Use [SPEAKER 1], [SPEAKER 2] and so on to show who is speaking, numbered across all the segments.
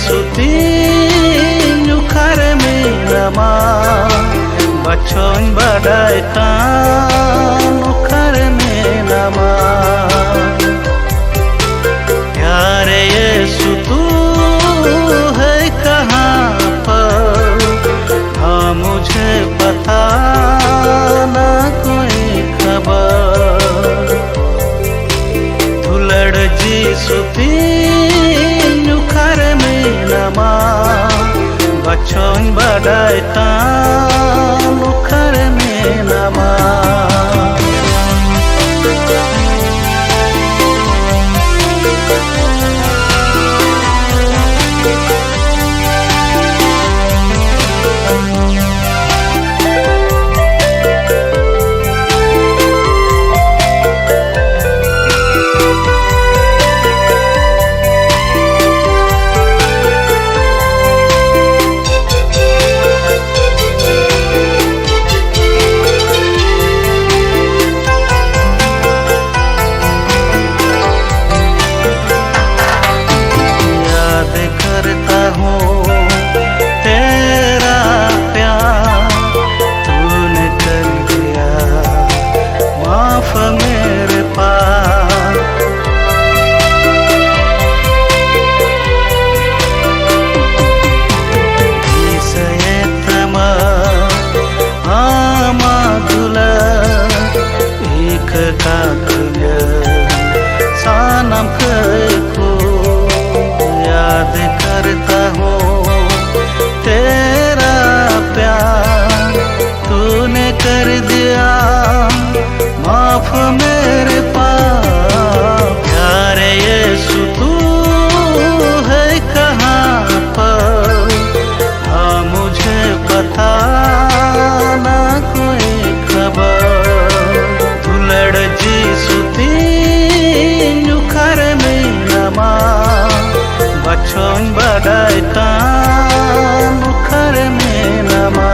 [SPEAKER 1] sutin ukare minama bachon badai tan ukare minama प्यारे यीशु तू है कहाँ पर हाँ मुझे पता ना कोई खबर धुलड़ जी सुतीन उखर में नमा बचों बड़ाई तान उखर में नमा मेरे पास तमा आमा दुला एक काकल्या सानम को याद करता हूँ तेरा प्यार तूने कर दिया माफ मेरे पास प्यारे यीशु तू है कहाँ पर हाँ मुझे पता ना कोई खबर धुलड़ जी सुतीन उखर में नमा बचों बड़ाई तान उखर में नमा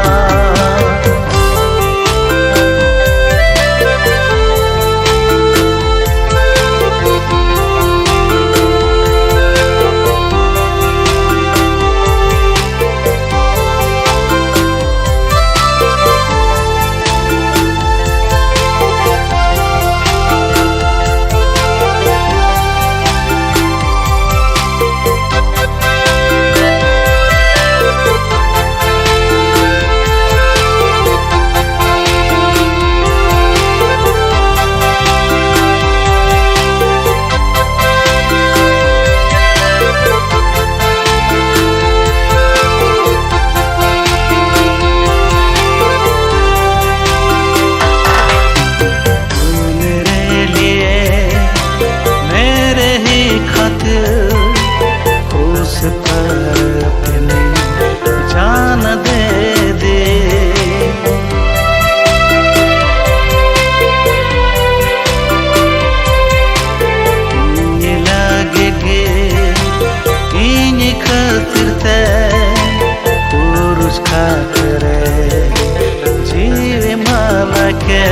[SPEAKER 1] उस पर अपनी जान दे दे ये लगे इन खातिर ते पुरुष खातिर जीव माला के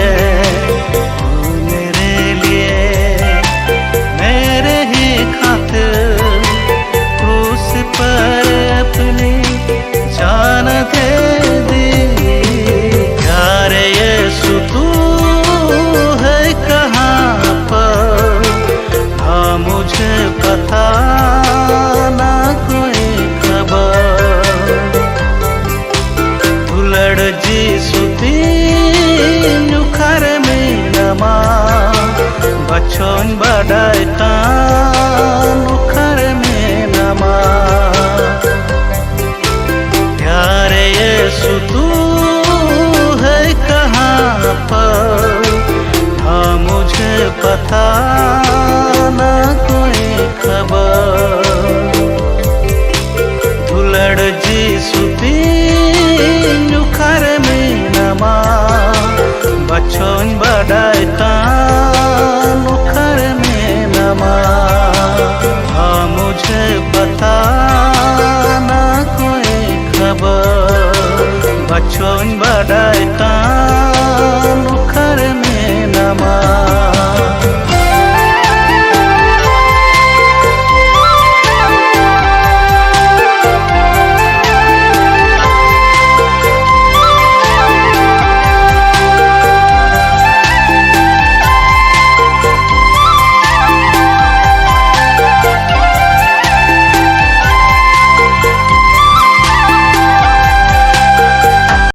[SPEAKER 1] मेरे लिए मेरे ही खातिर पर अपनी जान दे दी प्यारे यीशु तू है कहाँ पर हाँ मुझे पता ना कोई खबर धुलड़ जी सुतीन उखर में नमा बचों बड़ाई तान उखर में नमा प्यारे यीशु तू है कहाँ पर हाँ मुझे पता ना कोई खबर धुलड़ जी सुतीन उखर में नमा बचों बड़ाई तान उखर में नमा हाँ मुझे पता ना कोई खबर बचों